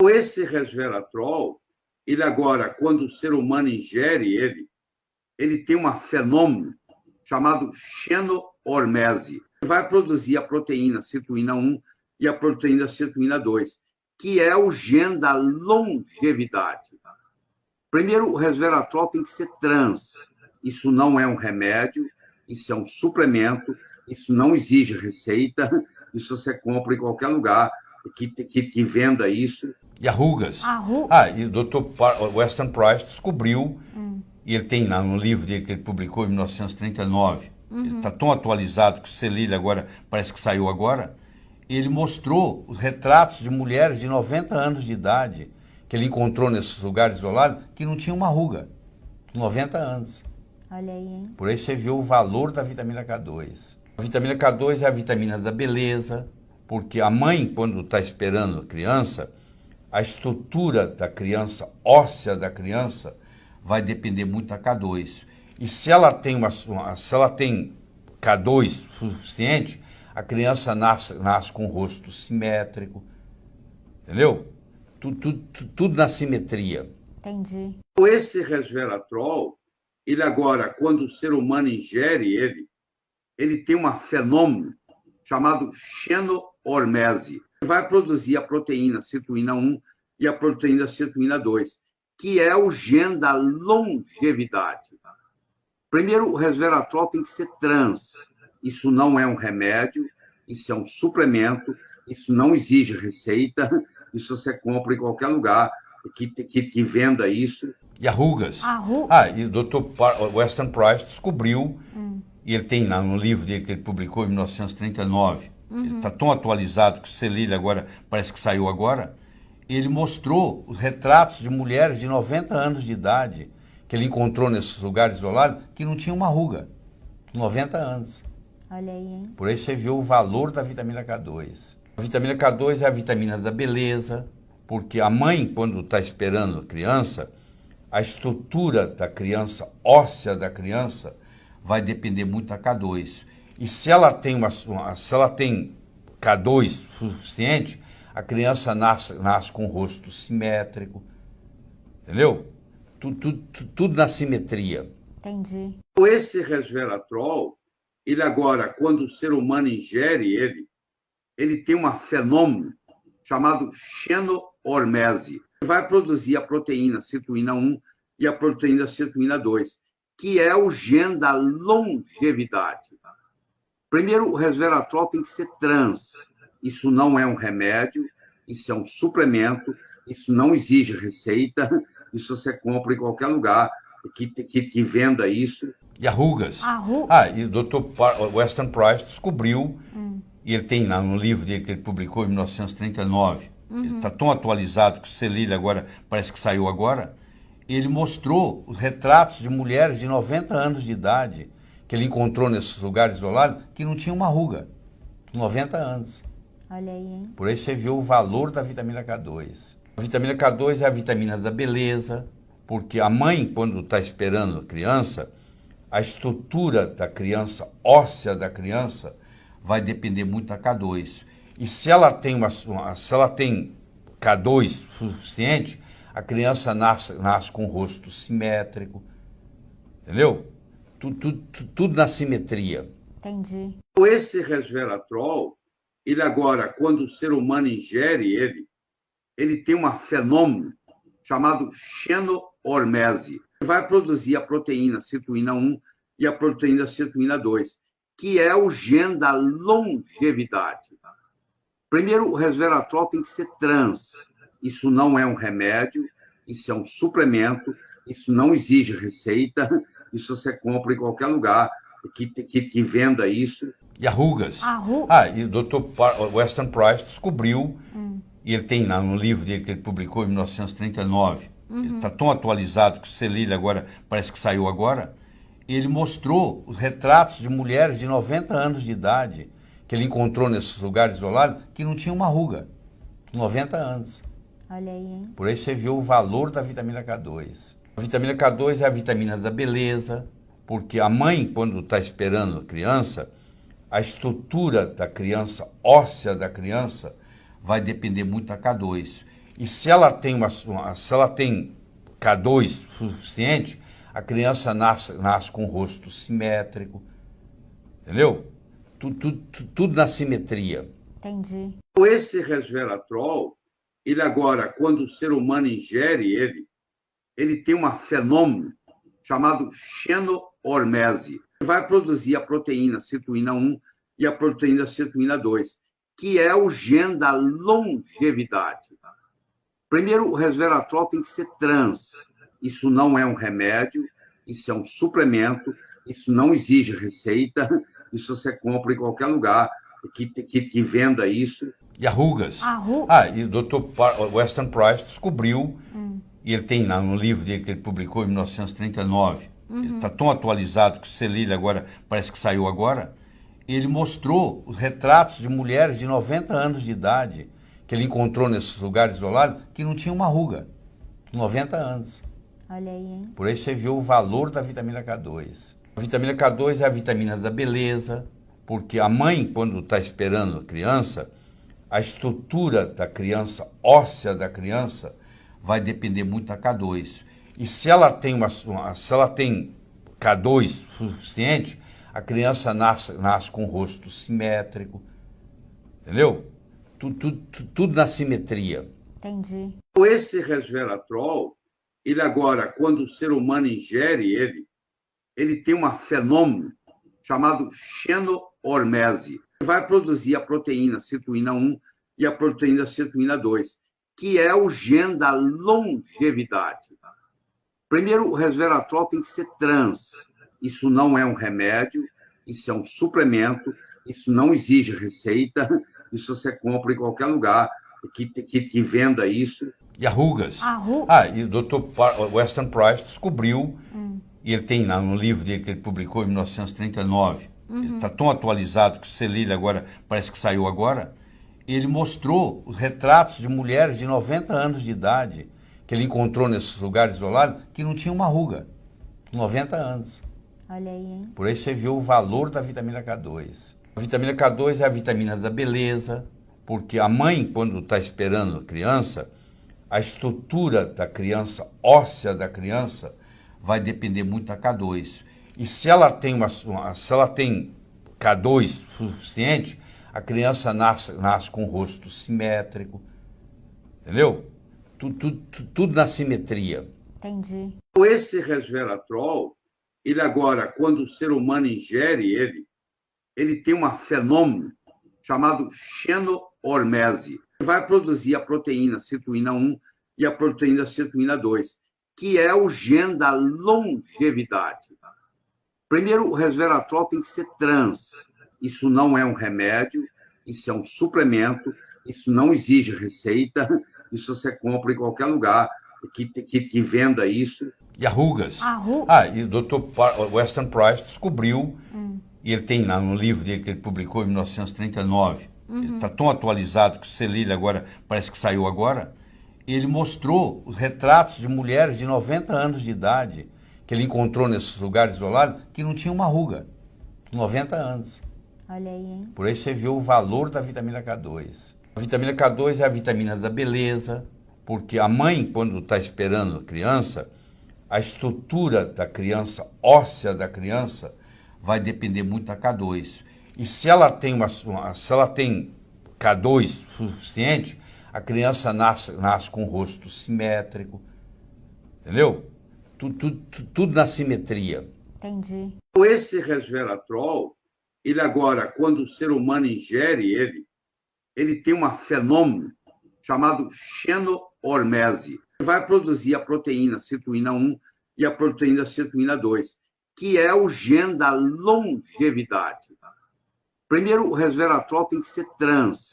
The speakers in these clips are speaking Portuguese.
Esse resveratrol, ele agora, quando o ser humano ingere ele tem um fenômeno chamado xenohormese. Vai produzir a proteína sirtuína 1 e a proteína sirtuína 2, que é o gene da longevidade. Primeiro, o resveratrol tem que ser trans. Isso não é um remédio, isso é um suplemento, isso não exige receita, isso você compra em qualquer lugar que venda isso. E rugas. E o Dr. Weston Price descobriu, e ele tem no livro dele que ele publicou em 1939, ele está tão atualizado que se ele agora, parece que saiu agora, ele mostrou os retratos de mulheres de 90 anos de idade que ele encontrou nesses lugares isolados que não tinham uma ruga, 90 anos. Olha aí, hein? Por aí você viu o valor da vitamina K2. A vitamina K2 é a vitamina da beleza, porque a mãe, quando está esperando a criança, a estrutura da criança, óssea da criança, vai depender muito da K2. E se ela tem K2 suficiente, a criança nasce com o rosto simétrico, entendeu? Tudo na simetria. Entendi. Esse resveratrol, ele agora, quando o ser humano ingere ele tem um fenômeno chamado xenohormese. Vai produzir a proteína sirtuína 1 e a proteína sirtuína 2, que é o gene da longevidade. Primeiro, o resveratrol tem que ser trans. Isso não é um remédio, isso é um suplemento, isso não exige receita, isso você compra em qualquer lugar que venda isso. E rugas. E o Dr. Weston Price descobriu, e ele tem no livro dele que ele publicou em 1939, ele está tão atualizado que se ele agora, parece que saiu agora, ele mostrou os retratos de mulheres de 90 anos de idade que ele encontrou nesses lugares isolados que não tinham uma ruga, 90 anos. Olha aí, hein? Por aí você viu o valor da vitamina K2. A vitamina K2 é a vitamina da beleza, porque a mãe, quando está esperando a criança, a estrutura da criança, óssea da criança, vai depender muito da K2. E se ela tem K2 suficiente, a criança nasce com o rosto simétrico, entendeu? Tudo na simetria. Entendi. Esse resveratrol, ele agora, quando o ser humano ingere ele tem um fenômeno chamado xenohormese. Vai produzir a proteína sirtuína 1 e a proteína sirtuína 2, que é o gene da longevidade. Primeiro, o resveratrol tem que ser trans. Isso não é um remédio, isso é um suplemento, isso não exige receita, isso você compra em qualquer lugar que venda isso. E rugas. E o Dr. Weston Price descobriu, e ele tem no livro dele que ele publicou em 1939, ele está tão atualizado que se ele agora, parece que saiu agora, ele mostrou os retratos de mulheres de 90 anos de idade que ele encontrou nesses lugares isolados que não tinham uma ruga, 90 anos. Olha aí, hein? Por aí você viu o valor da vitamina K2. A vitamina K2 é a vitamina da beleza, porque a mãe, quando está esperando a criança, a estrutura da criança, óssea da criança, vai depender muito da K2. E se ela tem K2 suficiente, a criança nasce com o rosto simétrico, entendeu? Tudo na simetria. Entendi. Esse resveratrol, ele agora, quando o ser humano ingere ele tem um fenômeno chamado xenohormese. Vai produzir a proteína sirtuína 1 e a proteína sirtuína 2, que é o gene da longevidade. Primeiro, o resveratrol tem que ser trans. Isso não é um remédio, isso é um suplemento, isso não exige receita, isso você compra em qualquer lugar que venda isso. E rugas. E o Dr. Weston Price descobriu, e ele tem no livro dele que ele publicou em 1939, ele está tão atualizado que se ele agora, parece que saiu agora, ele mostrou os retratos de mulheres de 90 anos de idade que ele encontrou nesses lugares isolados que não tinham uma ruga, 90 anos. Olha aí, hein? Por aí você viu o valor da vitamina K2. A vitamina K2 é a vitamina da beleza, porque a mãe, quando está esperando a criança, a estrutura da criança, óssea da criança, vai depender muito da K2. E se ela tem se ela tem K2 suficiente, a criança nasce com o rosto simétrico, entendeu? Tudo na simetria. Entendi. Esse resveratrol, ele agora, quando o ser humano ingere ele tem um fenômeno chamado xenohormese. Vai produzir a proteína sirtuína 1 e a proteína sirtuína 2, que é o gene da longevidade. Primeiro, o resveratrol tem que ser trans. Isso não é um remédio, isso é um suplemento, isso não exige receita, isso você compra em qualquer lugar que venda isso. E arrugas. E o Dr. Weston Price descobriu, e ele tem no livro dele que ele publicou em 1939, ele está tão atualizado que você lê ele agora, parece que saiu agora, ele mostrou os retratos de mulheres de 90 anos de idade que ele encontrou nesses lugares isolados que não tinham uma ruga, 90 anos. Olha aí, hein? Por aí você viu o valor da vitamina K2. A vitamina K2 é a vitamina da beleza, porque a mãe, quando está esperando a criança, a estrutura da criança, óssea da criança, vai depender muito da K2. E se ela tem se ela tem K2 suficiente, a criança nasce com o rosto simétrico, entendeu? Tudo na simetria. Entendi. Esse resveratrol, ele agora, quando o ser humano ingere ele tem um fenômeno chamado xenohormese. Vai produzir a proteína sirtuína 1 e a proteína sirtuína 2, que é o gene da longevidade. Primeiro, o resveratrol tem que ser trans. Isso não é um remédio, isso é um suplemento, isso não exige receita, isso você compra em qualquer lugar que venda isso. E arrugas. E o Dr. Weston Price descobriu, e ele tem no livro dele que ele publicou em 1939, ele está tão atualizado que você lê ele agora, parece que saiu agora, ele mostrou os retratos de mulheres de 90 anos de idade que ele encontrou nesses lugares isolados que não tinham uma ruga, 90 anos. Olha aí, hein? Por aí você viu o valor da vitamina K2. A vitamina K2 é a vitamina da beleza, porque a mãe, quando está esperando a criança, a estrutura da criança, óssea da criança, vai depender muito da K2. E se ela tem se ela tem K2 suficiente, a criança nasce com o rosto simétrico, entendeu? Tudo na simetria. Entendi. Esse resveratrol, ele agora, quando o ser humano ingere ele tem um fenômeno chamado xenohormese. Vai produzir a proteína sirtuína 1 e a proteína sirtuína 2, que é o gene da longevidade. Primeiro, o resveratrol tem que ser trans. Isso não é um remédio, isso é um suplemento, isso não exige receita, isso você compra em qualquer lugar que venda isso. E arrugas. E o Dr. Weston Price descobriu, e ele tem no livro dele que ele publicou em 1939, ele está tão atualizado que você lê ele agora, parece que saiu agora, ele mostrou os retratos de mulheres de 90 anos de idade que ele encontrou nesses lugares isolados que não tinham uma ruga, 90 anos. Olha aí, hein? Por aí você viu o valor da vitamina K2. A vitamina K2 é a vitamina da beleza, porque a mãe, quando está esperando a criança, a estrutura da criança, óssea da criança, vai depender muito da K2. E se ela tem se ela tem K2 suficiente, a criança nasce com o rosto simétrico, entendeu? Tudo na simetria. Entendi. Esse resveratrol, ele agora, quando o ser humano ingere ele tem um fenômeno chamado xenohormese. Vai produzir a proteína sirtuína 1 e a proteína sirtuína 2, que é o gene da longevidade. Primeiro, o resveratrol tem que ser trans.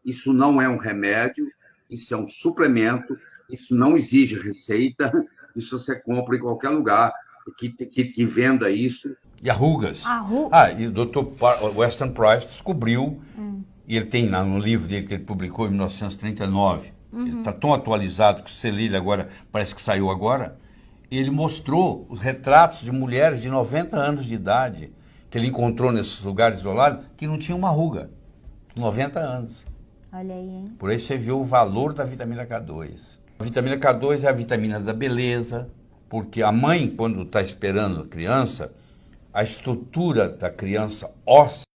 Isso não é um remédio, isso é um suplemento, isso não exige receita, isso você compra em qualquer lugar que venda isso. E arrugas. E o Dr. Weston Price descobriu, e ele tem no livro dele que ele publicou em 1939, ele está tão atualizado que você lê ele agora, parece que saiu agora, ele mostrou os retratos de mulheres de 90 anos de idade que ele encontrou nesses lugares isolados que não tinham uma ruga, 90 anos. Olha aí, hein? Por aí você vê o valor da vitamina K2. A vitamina K2 é a vitamina da beleza, porque a mãe, quando está esperando a criança, a estrutura da criança óssea